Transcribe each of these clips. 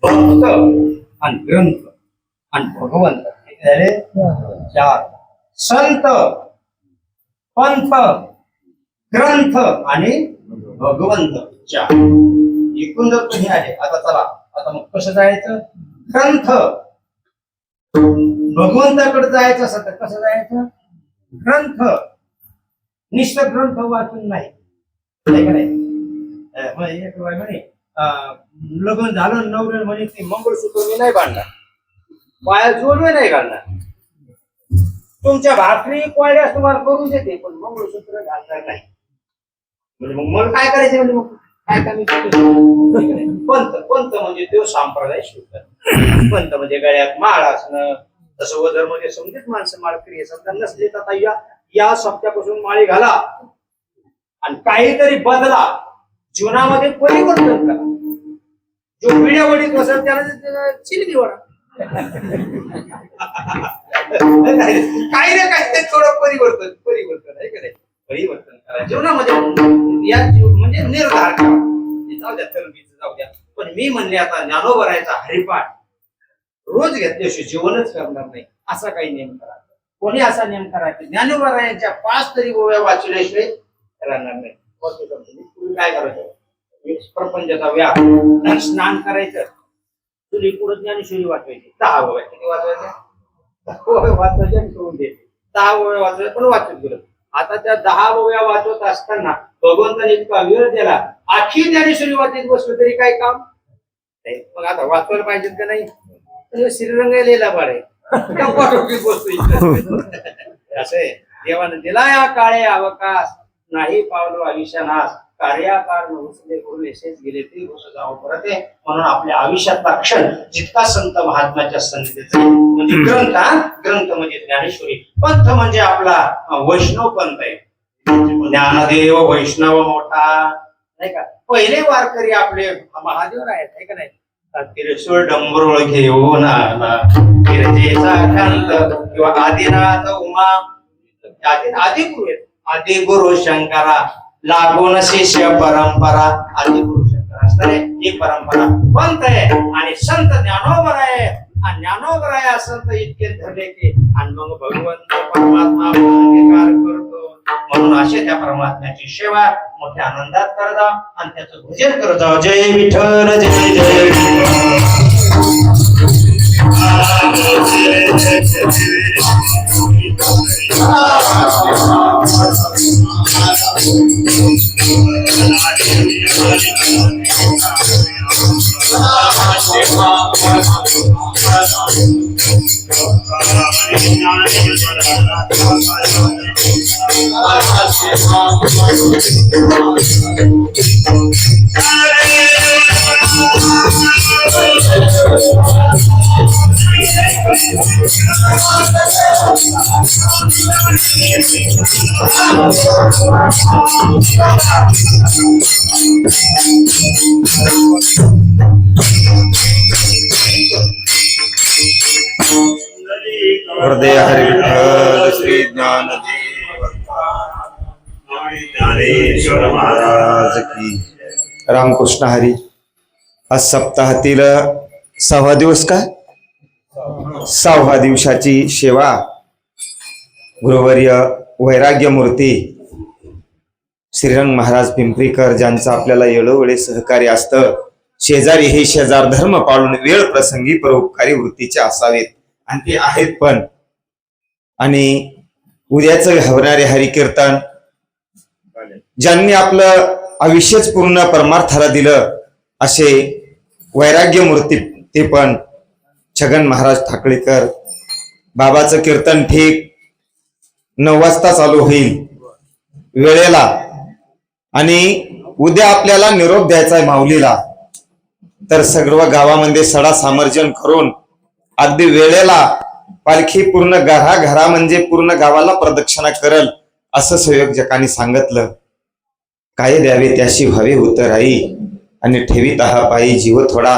भक्त आणि ग्रंथ आणि भगवंत किती झाले? 4. संत, पंथ, ग्रंथ आणि भगवंत 4. एकूण जर तुम्ही आले. आता चला, आता मग कसं जायचं? ग्रंथ भगवंताकडे जायचं असं तर कसं जायचं? ग्रंथ. निष्ठ ग्रंथ वाचून नाही. लग्न झालं नवऱ्याला म्हणे ते मंगळसूत्र मी नाही बांधणार, पाया जोडवे नाही घालणार. तुमच्या भाकरी कोयड्यास तुम्हाला करून देते पण मंगळसूत्र घालणार नाही. म्हणजे मग मला काय करायचं? म्हणजे मग काय पंत. पंत म्हणजे तो संप्रदाय शुद्ध. पंत म्हणजे गळ्यात माळ असणं. तसं वजर म्हणजे समजेत माणसं माळकरी समजा नसले तर आता या सप्त्यापासून माळी घाला आणि काहीतरी बदला. जीवनामध्ये परिवर्तन करा. जो पिढ्या वडीत असेल त्याला चिलगी वडा. काही ना काही थोडं परिवर्तन आहे का नाही? परिवर्तन करा जीवनामध्ये. या म्हणजे निर्धार करा. जाऊ द्या तरबीज जाऊ द्या. पण मी म्हणले आता ज्ञानोबरायचा हरिपाठ रोज घेतल्याशिवाय जीवनच करणार नाही असा काही नियम करा. कोणी असा नियम करायचा? ज्ञानोबरायांच्या 5 तरी ओव्या वाचल्याशिवाय राहणार नाही. तुम्ही काय करायचं? प्रपंचाचा व्याप, स्नान करायचं, तुला पुढे ज्ञानेश्वरी वाचवायची. 10 ओव्या. किती वाचवायच्या? 10 ओव्या वाचवायच्या सोडून द्यायचे. 10 ओव्या वाचवायच्या पण वाचत गेलं. आता त्या 10 ओव्या वाचवत असताना भगवंताने इतका वेळ दिला. आखी ज्ञानेश्वरी वाचत बसलो तरी काय काम नाही. मग आता वाचवायला पाहिजे का नाही? श्रीरंग लिहिला पाडे बसतो. असे देवानं दिला या काळे अवकाश, नाही पावलो आयुष्यानाश. कार्याकार उचले उरले शेच गेले ते गोष्ट जावं परत आहे. म्हणून आपल्या आयुष्यातला क्षण जितका संत महात्म्याच्या सन्निधीत म्हणजे ग्रंथ. ग्रंथ म्हणजे ज्ञानेश्वरी. पंथ म्हणजे आपला वैष्णव पंथ आहे. ज्ञानदेव वैष्णव मोठा नाही का? पहिले वारकरी आपले महादेव आहेत का नाही? तिरसोळ डंबरोळ घेऊन आला गिरजेचा कांत किंवा आदिनाथ उमा. आदिगुरु आहेत. आदिगुरु शंकरा लागून शिष्य परंपरा. आदिगुरु शंकरा असणारे ही परंपरा पंथ आहे. आणि संत ज्ञानोबर आहे. आणि ज्ञानोबर आहे संत इतके धरले की आणि मग भगवंत परमात्मा अंगीकार करतो. म्हणून असे त्या परमात्म्याची सेवा मोठ्या आनंदात करत जा आणि त्याचं भजन करत जा. जय विठ्ठल जय जय हृदय हरि विठ्ठल श्री ज्ञानदेव ज्ञानेश्वर महाराज की. रामकृष्ण हरी. आज सप्ताहातील 6वा दिवस का? 6व्या दिवसाची सेवा गुरुवर्य वैराग्य मूर्ती श्रीरंग महाराज पिंपरीकर ज्यांचं आपल्याला वेळोवेळी सहकार्य असतं. शेजारी हे शेजार धर्म पाळून वेळ प्रसंगी परोपकारी वृत्तीचे असावेत आणि ते आहेत पण. आणि उद्याचं हवणारे हरिकीर्तन ज्यांनी आपलं आयुष्यच पूर्ण परमार्थाला दिलं असे वैराग्य मूर्ती ते पण छगन महाराज ठाकळेकर. बाबाचं कीर्तन ठीक 9 वाजता चालू होईल वेळेला. आणि उद्या आपल्याला निरोप द्यायचा आहे माऊलीला. तर सर्व गावामध्ये सडा सामर्जन करून अगदी वेळेला पालखी पूर्ण घरा म्हणजे पूर्ण गावाला प्रदक्षिणा करल असं संयोजकांनी सांगितलं. काय द्यावे त्याशी व्हावे उतराई आणि ठेवीत हा पायी जीव थोडा.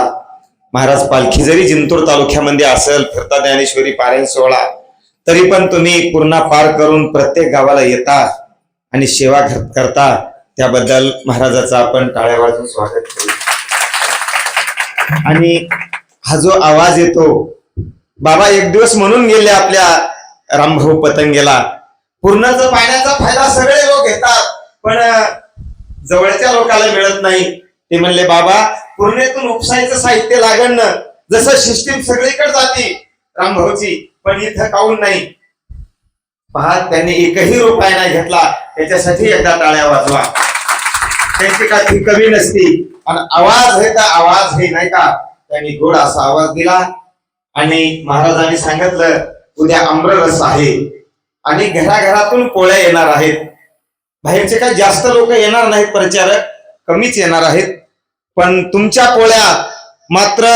महाराज पालखी जरी जिंतूर तालुक्यामध्ये असेल फिरता ज्ञानेश्वरी पारायण सोहळा तरी पण तुम्ही पूर्ण पार करून प्रत्येक गावाला येता आणि सेवा करता. त्याबद्दल महाराजाचं आपण टाळ्या वाजवून स्वागत करू. आणि हा जो आवाज येतो, बाबा एक दिवस म्हणून गेले आपल्या रामभाऊ पतंगेला, पूर्णाचा पाण्याचा फायदा सगळे लोक घेतात पण जवळच्या लोकांना मिळत नाही. ते म्हणले बाबा पूर्णेतून उपसायचं साहित्य लागण ना, जसं सिस्टीम सगळीकडे जाते रामभाऊची, पण इथं काऊन नाही. पहा त्यांनी एकही रुपया नाही घेतला, त्याच्यासाठी एकदा टाळ्या वाजवा. त्यांची का ती कमी नसती. आणि आवाज आहे का आवाज हे नाही का, त्यांनी गोड असा आवाज दिला. आणि महाराजांनी सांगितलं उद्या आम्ररस आहे आणि घराघरातून पोळ्या येणार आहेत. बाहेरचे काय जास्त लोक येणार नाहीत, प्रचारक कमीच येणार आहेत, पण तुमच्या पोळ्या मात्र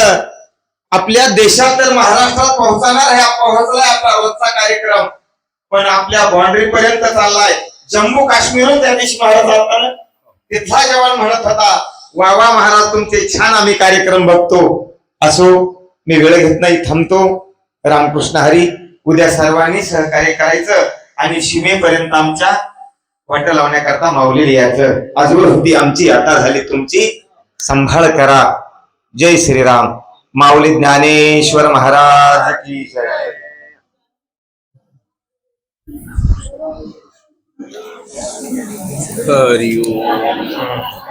आपल्या देशात तर महाराष्ट्रात पोहोचणार आहे. पोहोचलाय आपला रोजचा कार्यक्रम, पण आपल्या बाउंड्री पर्यंत चाललाय. जम्मू काश्मीरहून त्या दिवशी महाराज आला, तिथला जवान म्हणत होता वा वा महाराज तुमचे छान आम्ही कार्यक्रम बघतो. असो, मी वेळ घेत नाही, थांबतो. रामकृष्ण हरी. उद्या सर्वांनी सहकार्य करायचं आणि सीमेपर्यंत आमच्या वाट लावण्याकरता माऊली यायचं. आजवर होती आमची, आता झाली तुमची, सांभाळ करा. जय श्रीराम. माऊली ज्ञानेश्वर महाराज की जय. हरि ओम.